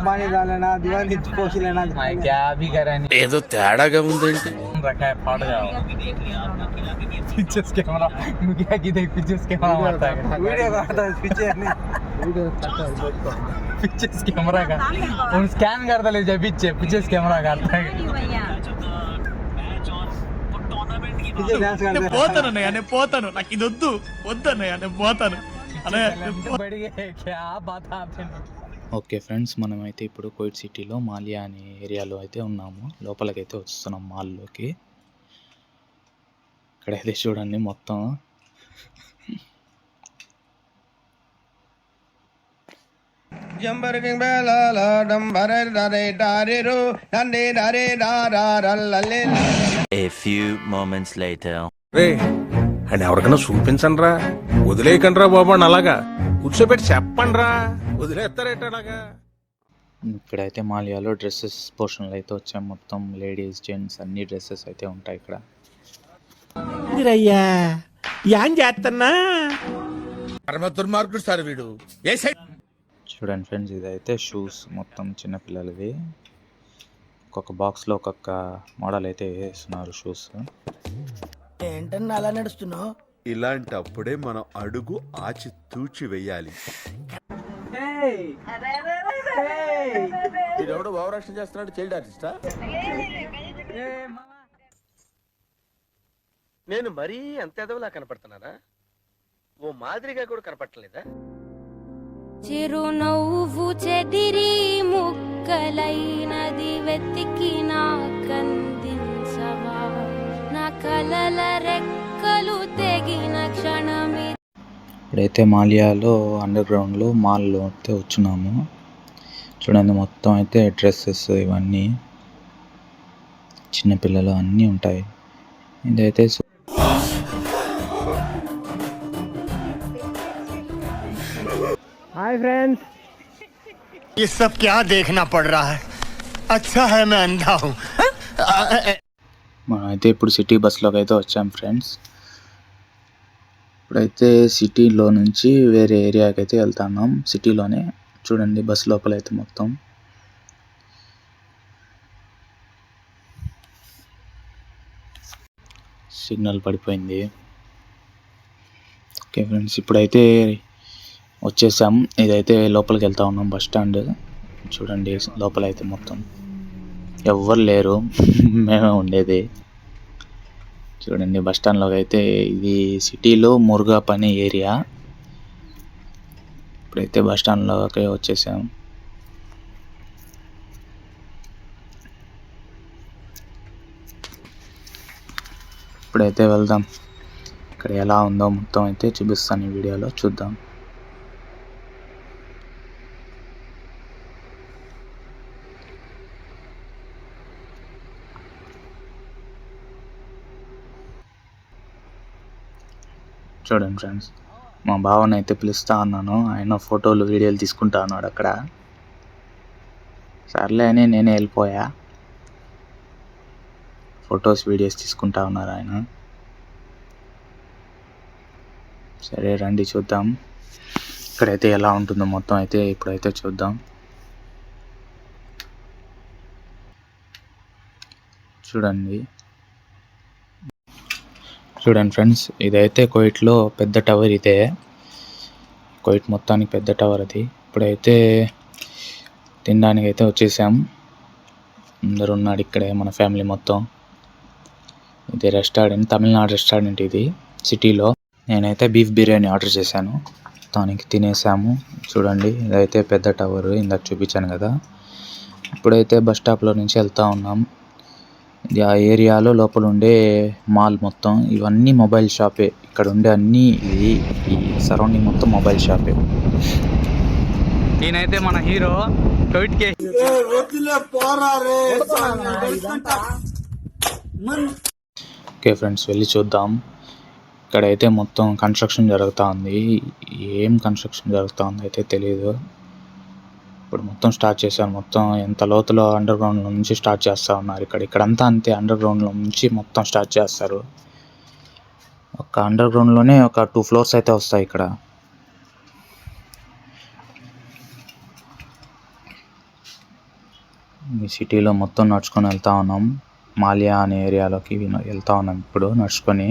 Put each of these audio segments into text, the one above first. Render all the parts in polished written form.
पानी डालना दीवानी पोछ लेना क्या भी करा नहीं ఏదో తేడాగా ఉందేంటి रखा है फाड़ जाओ पिक्चर्स कैमरा मुझे की देख पिक्चर्स कैमरा मारता है वीडियो करता है पिक्चर नहीं वीडियो करता है पिक्चर्स कैमरा का और स्कैन करता ले जाए पीछे पिक्चर्स कैमरा करता है पिक्चर डांस करता है పోతానన్నయ్య నేను పోతాను నాకు ఇది వద్దు వద్దన్నయ్య నేను పోతాను बढ़ गए क्या बात आपने ఓకే ఫ్రెండ్స్, మనమైతే ఇప్పుడు కోయిట్ సిటీలో మాలియా అనే ఏరియాలో అయితే ఉన్నాము. లోపలికైతే వస్తున్నాం మాల్లోకి. ఇక్కడైతే చూడండి మొత్తం A few moments later. రే అని ఎవరికైనా చూపించండి రా, వదిలేయకండి రా బాబు అని అలాగా కూర్చోబెట్టి చెప్పండి రా, వదిలేస్తారేట అలాగా. ఇక్కడైతే మాలియాలో డ్రెస్సెస్ పోర్షన్లు అయితే వచ్చాయి. మొత్తం లేడీస్ జెంట్స్ అన్ని డ్రెస్సెస్ అయితే ఉంటాయి ఇక్కడ. ఏం చేస్తున్నా పరమ దుర్మార్గుడు సార్ వీడు. ఏ సైడ్ చూడండి ఫ్రెండ్స్, ఇదైతే షూస్ మొత్తం చిన్నపిల్లలవి. ఒక్కొక్క బాక్స్లో ఒక్కొక్క మోడల్ అయితే వేస్తున్నారు షూస్. ఏంటన్నా అలా నడుస్తున్నావు? ఇలాంటప్పుడే మనం అడుగు ఆచి తూచి వెయ్యాలి. వీడెవడో ఓవరాక్షన్ చేస్తున్నాడు, చైల్డ్ ఆర్టిస్టా? నేను మరీ అంత ఎదవలా కనపడుతున్నానా? ఓ మాదిరిగా కూడా కనపడలేదా? చిరునవ్వు చెదిరి ముక్కలైనది వెతికి నా కందించవా, నా కలల రెక్కలు తెగిన క్షణమి. ఇప్పుడైతే మాలియాలో అండర్ గ్రౌండ్లో మాల్లో అయితే వచ్చున్నాము. చూడండి మొత్తం అయితే డ్రెస్సెస్ ఇవన్నీ చిన్నపిల్లలు అన్నీ ఉంటాయి. ఇదైతే हाय फ्रेंड्स, ये सब क्या देखना पड़ रहा है? अच्छा है मैं अंधा हूँ. మనమైతే ఇప్పుడు సిటీ బస్లోకి అయితే వచ్చాం ఫ్రెండ్స్. ఇప్పుడైతే సిటీలో నుంచి వేరే ఏరియాకి అయితే వెళ్తున్నాం. సిటీలోనే చూడండి బస్ లోపల అయితే మొత్తం సిగ్నల్ పడిపోయింది. ఓకే ఫ్రెండ్స్, ఇప్పుడైతే వచ్చేసాం. ఇదైతే లోపలికి వెళ్తా ఉన్నాం బస్ స్టాండ్. చూడండి లోపల అయితే మొత్తం ఎవ్వరు లేరు, మేమే ఉండేది. చూడండి బస్ స్టాండ్లోకి అయితే ఇది సిటీలో మురుగా పని ఏరియా. ఇప్పుడైతే బస్ స్టాండ్లోకి వచ్చేసాం. ఇప్పుడైతే వెళ్దాం. ఇక్కడ ఎలా ఉందో మొత్తం అయితే చూపిస్తాను ఈ వీడియోలో, చూద్దాం. చూడండి ఫ్రెండ్స్, మా బావని అయితే పిలుస్తా అన్నాను. ఆయన ఫోటోలు వీడియోలు తీసుకుంటా అన్నాడు అక్కడ. సర్లే అని నేనే వెళ్ళిపోయా. ఫొటోస్ వీడియోస్ తీసుకుంటా ఉన్నారు ఆయన. సరే రండి చూద్దాం ఇక్కడైతే ఎలా ఉంటుందో మొత్తం అయితే ఇప్పుడైతే చూద్దాం. చూడండి ఫ్రెండ్స్, ఇదైతే కోయిట్లో పెద్ద టవర్. ఇదే కోయిట్ మొత్తానికి పెద్ద టవర్ అది. ఇప్పుడైతే తినడానికి అయితే వచ్చేసాం. అందరూ ఉన్నాడు ఇక్కడే మన ఫ్యామిలీ మొత్తం. ఇది రెస్టారెంట్, తమిళనాడు రెస్టారెంట్ ఇది సిటీలో. నేనైతే బీఫ్ బిర్యానీ ఆర్డర్ చేశాను, దానికి తినేసాము. చూడండి ఇదైతే పెద్ద టవర్, ఇందాక చూపించాను కదా. ఇప్పుడైతే బస్ స్టాప్లో నుంచి వెళ్తూ ఉన్నాం. ఇది ఆ ఏరియాలో లోపల ఉండే మాల్ మొత్తం. ఇవన్నీ మొబైల్ షాపే. ఇక్కడ ఉండే అన్నీ ఈ సరౌండింగ్ మొత్తం మొబైల్ షాపే. ఈయనైతే మన హీరో కోవిడ్ కే. ఓకే ఫ్రెండ్స్, వెళ్ళి చూద్దాం. ఇక్కడైతే మొత్తం కన్స్ట్రక్షన్ జరుగుతూ ఉంది. ఏం కన్స్ట్రక్షన్ జరుగుతూ ఉంది అయితే తెలియదు. ఇప్పుడు మొత్తం స్టార్ట్ చేశారు. మొత్తం ఎంత లోతులో అండర్ గ్రౌండ్లో నుంచి స్టార్ట్ చేస్తూ ఉన్నారు. ఇక్కడంతా అంతే, అండర్ గ్రౌండ్లో నుంచి మొత్తం స్టార్ట్ చేస్తారు. ఒక అండర్ గ్రౌండ్లోనే ఒక 2 ఫ్లోర్స్ అయితే వస్తాయి ఇక్కడ. ఈ సిటీలో మొత్తం నడుచుకొని వెళ్తా ఉన్నాం. మాల్యా అనే ఏరియాలోకి వెళ్తా ఉన్నాం ఇప్పుడు నడుచుకొని.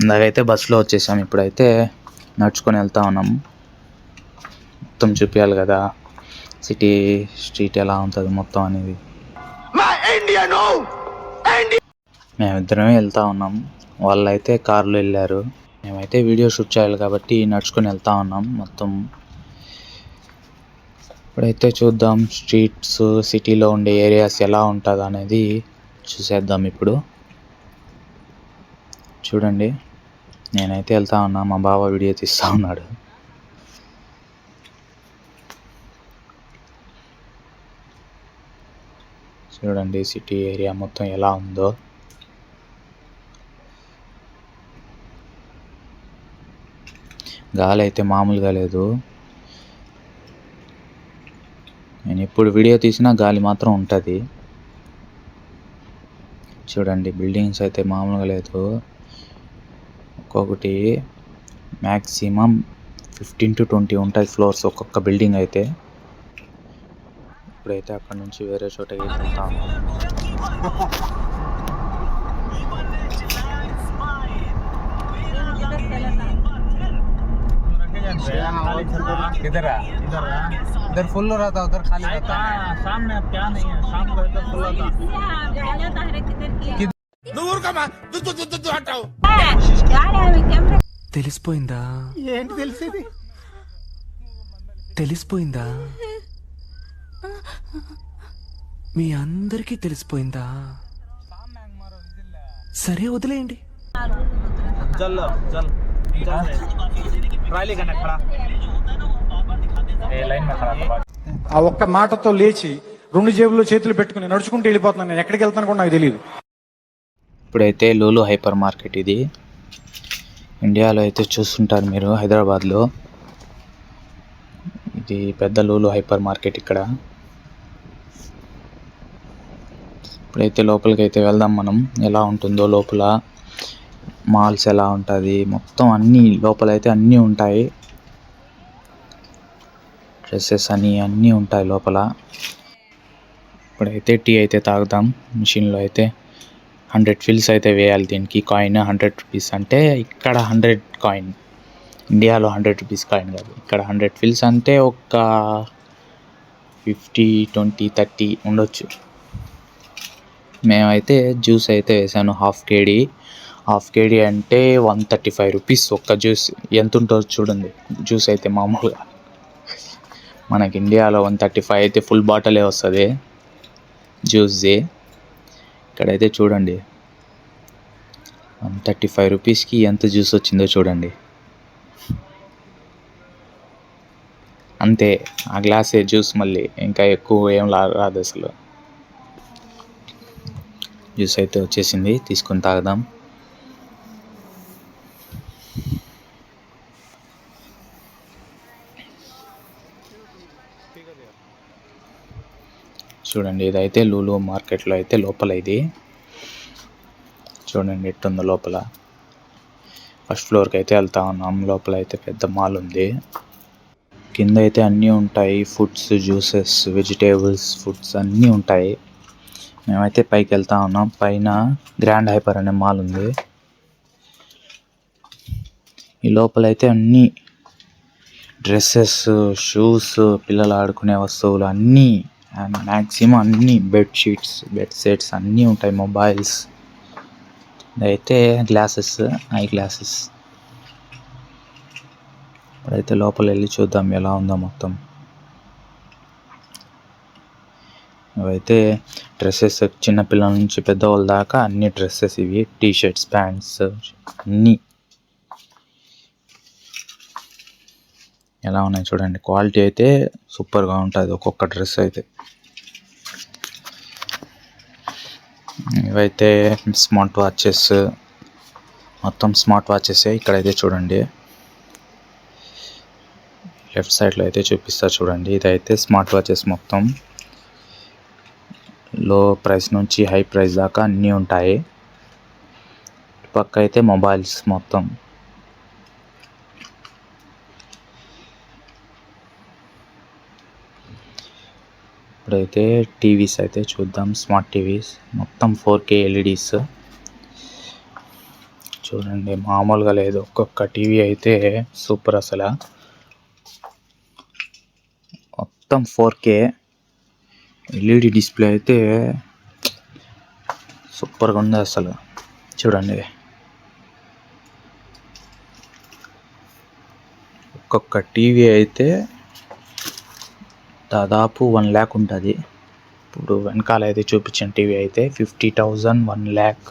ఇందాకైతే బస్సులో వచ్చేసాం, ఇప్పుడైతే నడుచుకొని వెళ్తా ఉన్నాం. మొత్తం చూపించాలి కదా సిటీ స్ట్రీట్ ఎలా ఉంటుంది మొత్తం అనేది. మేమిద్దరమే వెళ్తా ఉన్నాం, వాళ్ళైతే కార్లో వెళ్ళారు. మేమైతే వీడియో షూట్ చేయాలి కాబట్టి నడుచుకొని వెళ్తా ఉన్నాం మొత్తం. ఇప్పుడైతే చూద్దాం స్ట్రీట్స్ సిటీలో ఉండే ఏరియాస్ ఎలా ఉంటుంది అనేది చూసేద్దాం. ఇప్పుడు చూడండి, నేనైతే వెళ్తా ఉన్నా, మా బావ వీడియో తీస్తూ ఉన్నాడు. చూడండి సిటీ ఏరియా మొత్తం ఎలా ఉందో. గాలి అయితే మామూలుగా లేదు. నేను ఇప్పుడు వీడియో తీసినా గాలి మాత్రం ఉంటుంది. చూడండి బిల్డింగ్స్ అయితే మామూలుగా లేదు. ఒక్కొక్కటి మ్యాక్సిమం 15 to 20 ఉంటాయి ఫ్లోర్స్ ఒక్కొక్క బిల్డింగ్ అయితే. ఇప్పుడైతే అక్కడ నుంచి వేరే చోటకి వెళ్తాము. इधर इधर फुल रहता, उधर खाली रहता। शाम में अब क्या नहीं है, शाम को इधर फुल रहता। తెలిసిపోయిందా? ఏంటి తెలిసేది? తెలిసిపోయిందా? మీ అందరికీ తెలిసిపోయిందా? సరే వదిలేయండి. चल चल ट्राली करने खड़ा लाइन में खड़ा। ఆ ఒక్క మాటతో లేచి 2 జేబుల్లో చేతులు పెట్టుకుని నడుచుకుంటూ వెళ్ళిపోతున్నాను. నేను ఎక్కడికి వెళ్తాను కూడా నాకు తెలియదు. ఇప్పుడైతే లూలు హైపర్ మార్కెట్, ఇది ఇండియాలో అయితే చూస్తుంటారు మీరు, హైదరాబాద్లో. ఇది పెద్ద లూలు హైపర్ మార్కెట్ ఇక్కడ. ఇప్పుడైతే లోపలికి అయితే వెళ్దాం మనం, ఎలా ఉంటుందో లోపల, మాల్స్ ఎలా ఉంటుంది మొత్తం అన్నీ లోపలైతే అన్నీ ఉంటాయి. డ్రెస్సెస్ అన్నీ ఉంటాయి లోపల. ఇప్పుడైతే టీ అయితే తాగుదాం. మిషన్లో అయితే 100 ఫిల్స్ అయితే వేయాలి దీనికి. కాయిన్ 100 రూపీస్ అంటే ఇక్కడ 100 కాయిన్, ఇండియాలో 100 రూపీస్ కాయిన్ కాదు. ఇక్కడ 100 ఫిల్స్ అంటే ఒక 50, 20, 30 ఉండొచ్చు. మేమైతే జ్యూస్ అయితే వేసాను హాఫ్ కేడీ అంటే 135 రూపీస్ ఒక్క జ్యూస్. ఎంత ఉంటుందో చూడండి జ్యూస్ అయితే. మామూలుగా మనకి ఇండియాలో 135 అయితే ఫుల్ బాటిలే వస్తుంది జ్యూస్ది. ఇక్కడైతే చూడండి 135 రూపీస్కి ఎంత జ్యూస్ వచ్చిందో చూడండి. అంతే, ఆ గ్లాసే జ్యూస్, మళ్ళీ ఇంకా ఎక్కువ ఏం రాదు అసలు. జ్యూస్ అయితే వచ్చేసింది, తీసుకొని తాగుదాం. చూడండి ఇదైతే లూలు మార్కెట్లో అయితే లోపల. ఇది చూడండి ఎట్టుందో లోపల. ఫస్ట్ ఫ్లోర్కి అయితే వెళ్తా ఉన్నాం. లోపల అయితే పెద్ద మాల్ ఉంది. కింద అయితే అన్నీ ఉంటాయి, ఫుడ్స్, జ్యూసెస్, వెజిటేబుల్స్, ఫుడ్స్ అన్నీ ఉంటాయి. మేమైతే పైకి వెళ్తా ఉన్నాం. పైన గ్రాండ్ హైపర్ అనే మాల్ ఉంది. ఈ లోపలైతే అన్నీ డ్రెస్సెస్, షూస్, పిల్లలు ఆడుకునే వస్తువులు అన్నీ, మ్యాక్సిమం అన్నీ, బెడ్షీట్స్, బెడ్ సెట్స్ అన్నీ ఉంటాయి. మొబైల్స్, ఇదైతే గ్లాసెస్, ఐ గ్లాసెస్. ఇప్పుడైతే లోపల వెళ్ళి చూద్దాం ఎలా ఉందో మొత్తం. ఇవైతే డ్రెస్సెస్, చిన్నపిల్లల నుంచి పెద్దవాళ్ళ దాకా అన్ని డ్రెస్సెస్. ఇవి టీషర్ట్స్, ప్యాంట్స్ అన్నీ ఎలా ఉన్నాయి చూడండి. క్వాలిటీ అయితే సూపర్గా ఉంటుంది ఒక్కొక్క డ్రెస్ అయితే. ఇవైతే స్మార్ట్ వాచెస్, మొత్తం స్మార్ట్ వాచెసే. ఇక్కడైతే చూడండి లెఫ్ట్ సైడ్లో అయితే చూపిస్తా చూడండి. ఇదైతే స్మార్ట్ వాచెస్ మొత్తం. లో ప్రైస్ నుంచి హై ప్రైస్ దాకా అన్నీ ఉంటాయి. పక్క అయితే మొబైల్స్ మొత్తం. ఇప్పుడైతే టీవీస్ అయితే చూద్దాం. స్మార్ట్ టీవీస్ మొత్తం 4K LEDs చూడండి, మామూలుగా లేదు. ఒక్కొక్క టీవీ అయితే సూపర్, అసలు మొత్తం 4K LED డిస్ప్లే అయితే సూపర్గా ఉంది అసలు. చూడండి, ఒక్కొక్క టీవీ అయితే దాదాపు 1 lakh ఉంటుంది. ఇప్పుడు వెనకాల అయితే చూపించిన టీవీ అయితే 50,000, 1 lakh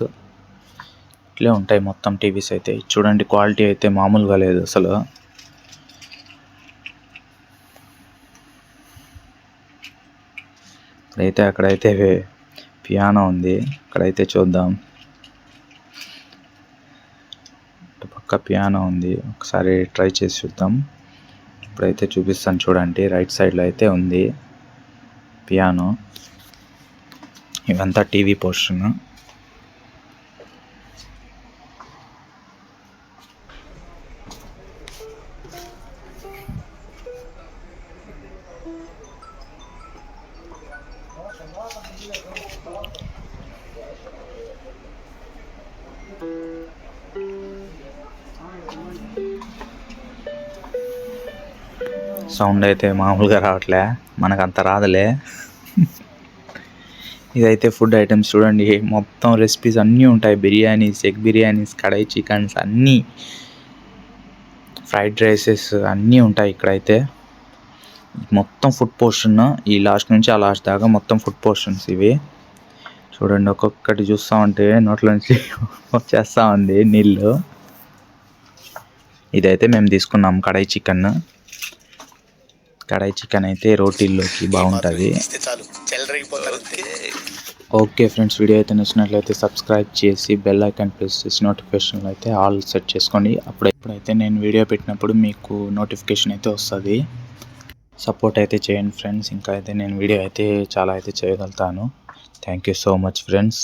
ఇట్లే ఉంటాయి మొత్తం టీవీస్ అయితే. చూడండి, క్వాలిటీ అయితే మామూలుగా లేదు అసలు. అక్కడైతే పియానో ఉంది, అక్కడైతే చూద్దాం. పక్క పియానో ఉంది, ఒకసారి ట్రై చేసి చూద్దాం. ఇప్పుడైతే చూపిస్తాను చూడండి. రైట్ సైడ్లో అయితే ఉంది పియానో. ఇవంతా టీవీ పోర్షన్. సౌండ్ అయితే మామూలుగా రావట్లే, మనకంత రాదులే. ఇదైతే ఫుడ్ ఐటమ్స్ చూడండి, మొత్తం రెసిపీస్ అన్నీ ఉంటాయి. బిర్యానీస్, ఎగ్ బిర్యానీస్, కడాయి చికెన్స్ అన్నీ, ఫ్రైడ్ రైసెస్ అన్నీ ఉంటాయి ఇక్కడైతే. మొత్తం ఫుడ్ పోర్షన్, ఈ లాస్ట్ నుంచి ఆ లాస్ట్ దాకా మొత్తం ఫుడ్ పోర్షన్స్ ఇవి. చూడండి, ఒక్కొక్కటి చూస్తూ ఉంటే నోట్లో నుంచి వచ్చేస్తూ ఉంది నీళ్ళు. ఇదైతే మేము తీసుకున్నాం కడాయి చికెన్. కడాయి చికెన్ అయితే రోటీల్లోకి బాగుంటుంది. ఓకే ఫ్రెండ్స్, వీడియో అయితే నచ్చినట్లయితే సబ్స్క్రైబ్ చేసి బెల్ ఐకాన్ ప్రెస్ చేసి నోటిఫికేషన్లు అయితే ఆల్ సెట్ చేసుకోండి. ఇప్పుడైతే నేను వీడియో పెట్టినప్పుడు మీకు నోటిఫికేషన్ అయితే వస్తుంది. సపోర్ట్ అయితే చేయండి ఫ్రెండ్స్. ఇంకా అయితే నేను వీడియో అయితే చాలా అయితే చేయగలుగుతాను. Thank you so much friends.